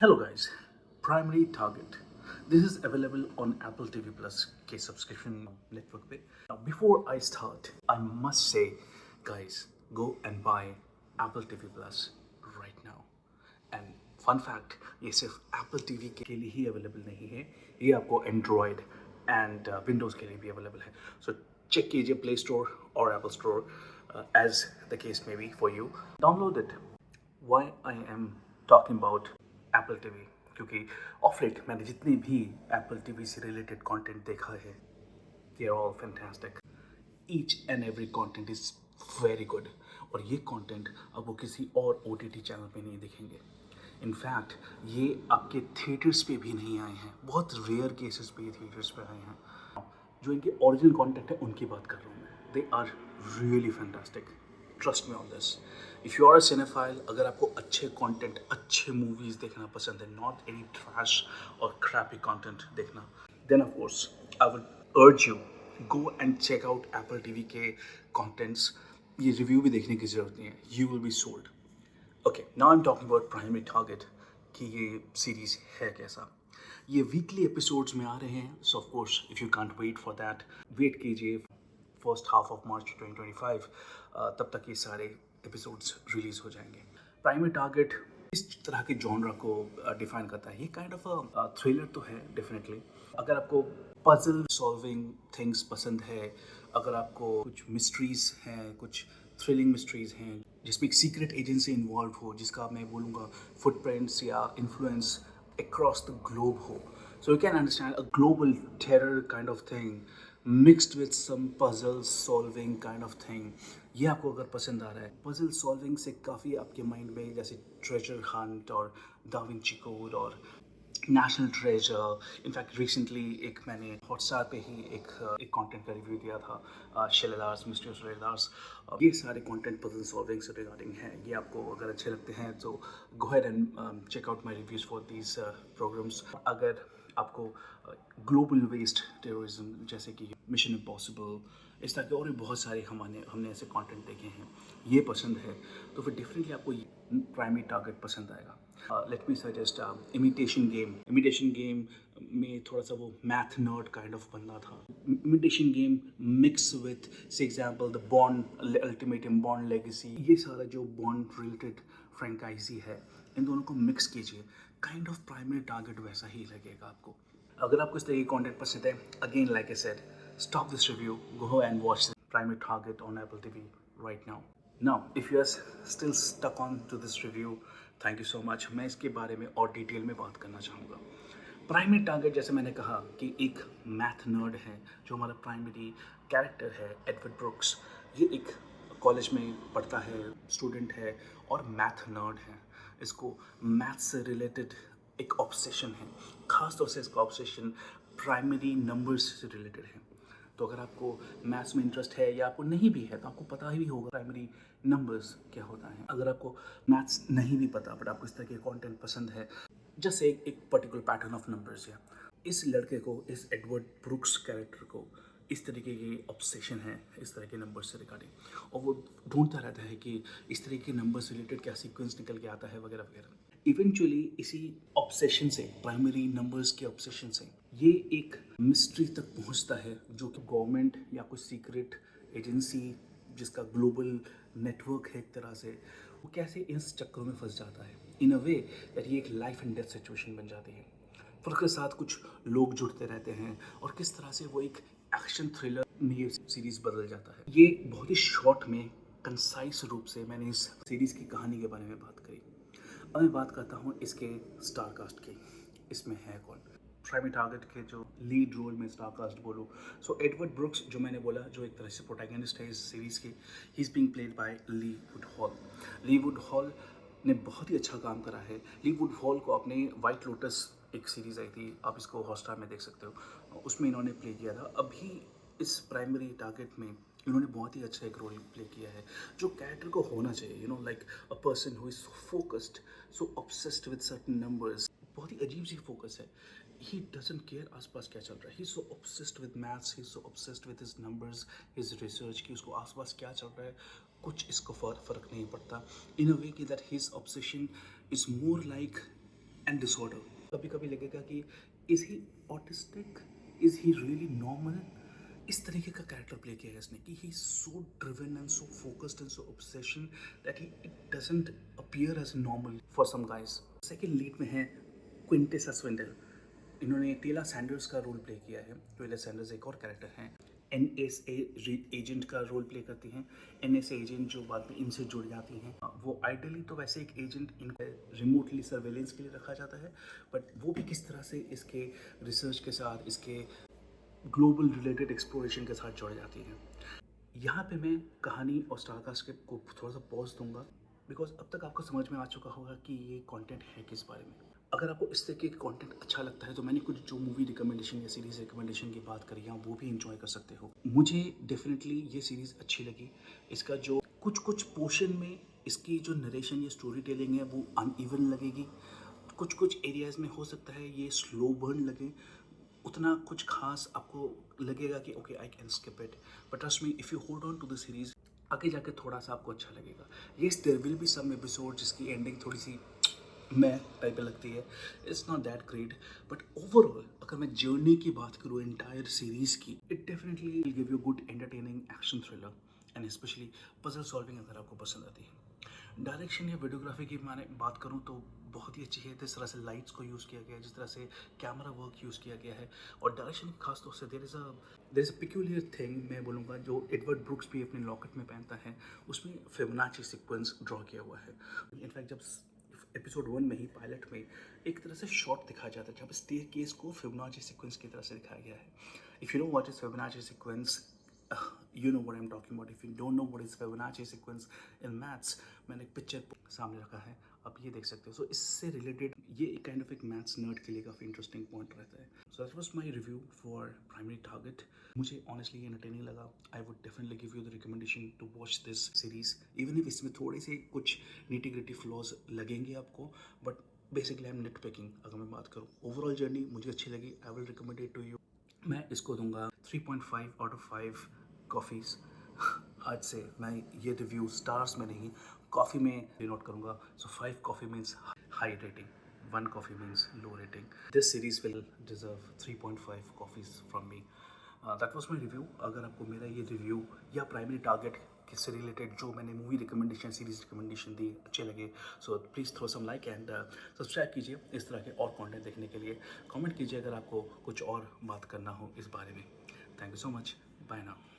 Hello guys, Primary Target. This is available on Apple TV Plus के subscription network पे. Now before I start, I must say guys, go and buy Apple TV Plus right now. And fun fact, ये सिर्फ Apple TV के लिए ही available नहीं है, ये आपको Android and Windows के लिए भी available है. So check कीजिए Play Store or Apple Store as the case may be for you. Download it. Why I am talking about Apple TV क्योंकि ऑफ लेट मैंने जितने भी एप्पल टीवी से रिलेटेड कंटेंट देखा है they are all fantastic. Each and every content is very good और ये content अब वो किसी और ओ टी टी चैनल पे नहीं दिखेंगे. इनफैक्ट ये आपके थिएटर्स पे भी नहीं आए हैं. बहुत रेयर केसेस पे ये थिएटर्स पे आए हैं. जो इनके ओरिजिनल कंटेंट है उनकी बात कर रहा हूँ मैं. They are really fantastic. Trust me on this. If you are a cinephile, अगर आपको अच्छे कंटेंट अच्छे मूवीज़ देखना पसंद है, नॉट एनी ट्रैश और क्रैपी कंटेंट देखना, then of course I would urge you go and check out Apple TV के कंटेंट्स. ये रिव्यू भी देखने की ज़रूरत नहीं है. You will be sold. Okay, now I am talking about primary target कि ये सीरीज़ है कैसा. ये वीकली एपिसोड्स में आ रहे हैं. So of course if you can't wait for that, wait कीजिए फर्स्ट हाफ ऑफ मार्च 2025. तब तक ये सारे एपिसोड्स रिलीज हो जाएंगे. प्राइमरी टारगेट इस तरह के जॉनरा को डिफाइन करता है. ये काइंड ऑफ अ थ्रिलर तो है डेफिनेटली. अगर आपको पजल सॉल्विंग थिंग्स पसंद है, अगर आपको कुछ मिस्ट्रीज हैं, कुछ थ्रिलिंग मिस्ट्रीज हैं जिसमें एक सीक्रेट एजेंसी इन्वॉल्व हो, जिसका मैं बोलूँगा फुटप्रिंट्स या इन्फ्लुएंस across the globe हो. So you can understand a global terror kind of thing mixed with some puzzle solving kind of thing. ये आपको अगर पसंद आ रहा है, puzzle solving से काफ़ी आपके माइंड में जैसे treasure hunt और Da Vinci Code और नेशनल ट्रेजर. इनफैक्ट रिसेंटली एक मैंने हॉटस्टार पे ही एक कंटेंट का रिव्यू दिया था, शिलेदार्स मिस्ट्री ऑफ शिलेदार्स. ये सारे कंटेंट पजल सॉल्विंग से रिगार्डिंग है. ये आपको अगर अच्छे लगते हैं तो go ahead and check out my reviews for these programs. अगर आपको ग्लोबल वेस्ट टेररिज्म जैसे कि मिशन इम्पॉसिबल, इस तरह के और भी बहुत सारे हमने ऐसे कंटेंट देखे हैं, ये पसंद है तो फिर डेफिनेटली आपको प्राइमरी टारगेट पसंद आएगा. Let me suggest imitation game में थोड़ा सा वो मैथ नर्ड काइंड ऑफ बनना था. इमिटेशन गेम मिक्स विथ से example the bond ultimatum, bond legacy, ये सारा जो बॉन्ड रिलेटेड फ्रेंचाइजी है, इन दोनों को मिक्स कीजिए. काइंड ऑफ प्राइमरी टारगेट वैसा ही लगेगा आपको. अगर आपको इस तरह की कंटेंट पसंद है, again like I said, stop this review, go and watch the primary target on Apple TV right now. Now, if you are still stuck on to this review, thank you so much. मैं इसके बारे में और detail में बात करना चाहूँगा. Primary target जैसे मैंने कहा कि एक मैथ नर्ड है जो हमारा प्राइमरी कैरेक्टर है, एडवर्ड ब्रुक्स. ये एक कॉलेज में पढ़ता है, स्टूडेंट है और मैथ नर्ड है. इसको मैथ से रिलेटेड एक ऑब्सेशन है. खास तौर से इसका ऑब्सेशन प्राइमरी नंबर्स से रिलेटेड है. तो अगर आपको मैथ्स में इंटरेस्ट है या आपको नहीं भी है तो आपको पता ही भी होगा प्राइमरी नंबर्स क्या होता है. अगर आपको मैथ्स नहीं भी पता बट आपको इस तरह के कंटेंट पसंद है, जस्ट एक पर्टिकुलर पैटर्न ऑफ नंबर्स, या इस लड़के को, इस एडवर्ड ब्रुक्स कैरेक्टर को इस तरीके की ऑब्सेशन है इस तरह के नंबर से रिगार्डिंग, और वो ढूंढता रहता है कि इस तरह के नंबर से रिलेटेड क्या सीक्वेंस निकल के आता है वगैरह वगैरह. इवेंचुअली इसी ऑब्सेशन से, प्राइमरी नंबर्स के ऑब्सेशन से, ये एक मिस्ट्री तक पहुंचता है जो कि गवर्नमेंट या कुछ सीक्रेट एजेंसी जिसका ग्लोबल नेटवर्क है एक तरह से, वो कैसे इस चक्करों में फंस जाता है इन अ वे दैट ये एक लाइफ एंड डेथ सिचुएशन बन जाती है. फिर उसके साथ कुछ लोग जुड़ते रहते हैं और किस तरह से वो एक एक्शन थ्रिलर में ये सीरीज़ बदल जाता है. ये बहुत ही शॉर्ट में कंसाइज रूप से मैंने इस सीरीज़ की कहानी के बारे में बात करी. अब मैं बात करता हूँ इसके स्टार कास्ट की. इसमें है कौन? प्राइमरी टारगेट के जो लीड रोल में स्टार कास्ट बोलो, सो एडवर्ड ब्रुक्स जो मैंने बोला, जो एक तरह से प्रोटैगनिस्ट है इस सीरीज़ की, he is being played by Leo Woodall. Leo Woodall ने बहुत ही अच्छा काम करा है. ली वुड हॉल को अपने वाइट लोटस एक सीरीज़ आई थी, आप इसको हॉटस्टार में देख सकते हो, उसमें इन्होंने प्ले किया था. अभी इस प्राइमरी टारगेट में इन्होंने बहुत ही अच्छा एक रोल प्ले किया है जो कैरेक्टर को होना चाहिए. You know, like a person who is so focused, so obsessed with certain numbers. बहुत ही अजीब सी फोकस है. ही डजंट केयर आसपास क्या चल रहा है. He so obsessed with maths, he so obsessed with his numbers, his research, कि उसको आसपास क्या चल रहा है कुछ इसको फ़र्क नहीं पड़ता. इन अ वे कि that his obsession is more like and disorder. कभी कभी लगेगा कि is he autistic, is he really normal. इस तरीके का कैरेक्टर प्ले किया है इसने कि he so driven and so focused and so obsession that he it doesn't appear as normal for some guys. Second lead में है क्विंटेस स्विंडल। इन्होंने टेला सैंडर्स का रोल प्ले किया है। टेला सैंडर्स एक और कैरेक्टर हैं, NSA एजेंट का रोल प्ले करती हैं। NSA एजेंट जो बाद में इनसे जुड़ जाती हैं। वो आइडियली तो वैसे एक एजेंट इनको रिमोटली सर्वेलेंस के लिए रखा जाता है, बट वो भी किस तरह से इसके रिसर्च के साथ, इसके ग्लोबल रिलेटेड एक्सप्लोरेशन के साथ जुड़ जाती हैं। यहाँ पे मैं कहानी और स्टारकास्ट को थोड़ा सा पॉज दूंगा, बिकॉज अब तक आपको समझ में आ चुका होगा कि ये कंटेंट है किस बारे में। अगर आपको इस तरीके का कंटेंट अच्छा लगता है तो मैंने कुछ जो मूवी रिकमेंडेशन या सीरीज़ रिकमेंडेशन की बात करी है वो भी इंजॉय कर सकते हो। मुझे डेफिनेटली ये सीरीज़ अच्छी लगी। इसका जो कुछ कुछ पोर्शन में इसकी जो नरेशन या स्टोरी टेलिंग है वो अनइवन लगेगी। कुछ कुछ एरियाज़ में हो सकता है ये स्लो बर्न लगे, उतना कुछ खास आपको लगेगा कि okay I can skip it, but trust me if you hold on to the series आगे जाके थोड़ा सा आपको अच्छा लगेगा। Yes there will be some episode जिसकी एंडिंग थोड़ी सी मैं टाइप लगती है, it's not that great, but overall अगर मैं जर्नी की बात करूँ एंटायर सीरीज़ की, it definitely will give you good entertaining action thriller and specially puzzle solving अगर आपको पसंद आती है। डायरेक्शन या वीडियोग्राफी की मैंने बात करूँ तो बहुत ही अच्छी है। जिस तरह से लाइट्स को यूज़ किया गया है, जिस तरह से कैमरा वर्क यूज़ किया गया है, और डायरेक्शन खास तौर से there is a peculiar thing मैं बोलूँगा जो एडवर्ड ब्रुक्स भी अपने लॉकेट में पहनता है, उसमें फिबोनाची सीक्वेंस ड्रॉ किया हुआ है। इनफैक्ट जब एपिसोड 1 में ही पायलट में एक तरह से शॉट दिखाया जाता है जहाँ पे स्टेयर केस को फिबोनाची सीक्वेंस की तरह से दिखाया गया है। If you know what is Fibonacci sequence, you know what I'm talking about. If you don't know what is Fibonacci sequence in maths, मैंने एक पिक्चर सामने रखा है, आप ये देख सकते हो। सो इससे रिलेटेड ये एक काइंड ऑफ एक मैथ्स नर्ड के लिए काफ़ी इंटरेस्टिंग पॉइंट रहता है। So that was my review for primary target. मुझे ऑनेस्टली एंटरटेनिंग लगा। I would definitely give you the recommendation to watch this series, even if इसमें थोड़े से कुछ नीटी ग्रिटी फ्लॉज लगेंगे आपको, but basically I am nitpicking. अगर मैं बात करूँ ओवरऑल जर्नी मुझे अच्छी लगी। I will recommend it to you. मैं इसको दूंगा 3.5 आउट ऑफ 5 कॉफ़ीज़। आज से मैं ये रिव्यू स्टार्स में नहीं, कॉफ़ी में डिनोट करूँगा। सो 5 coffee means high rating, 1 coffee means low rating. This series will deserve 3.5 coffees from me. That was my review. अगर आपको मेरा ये रिव्यू या प्राइमरी टारगेट से रिलेटेड जो मैंने मूवी रिकमेंडेशन, सीरीज रिकमेंडेशन दी अच्छे लगे, so please throw some like and subscribe कीजिए इस तरह के और कंटेंट देखने के लिए। कमेंट कीजिए अगर आपको कुछ और बात करना हो इस बारे में। Thank you so much. Bye now.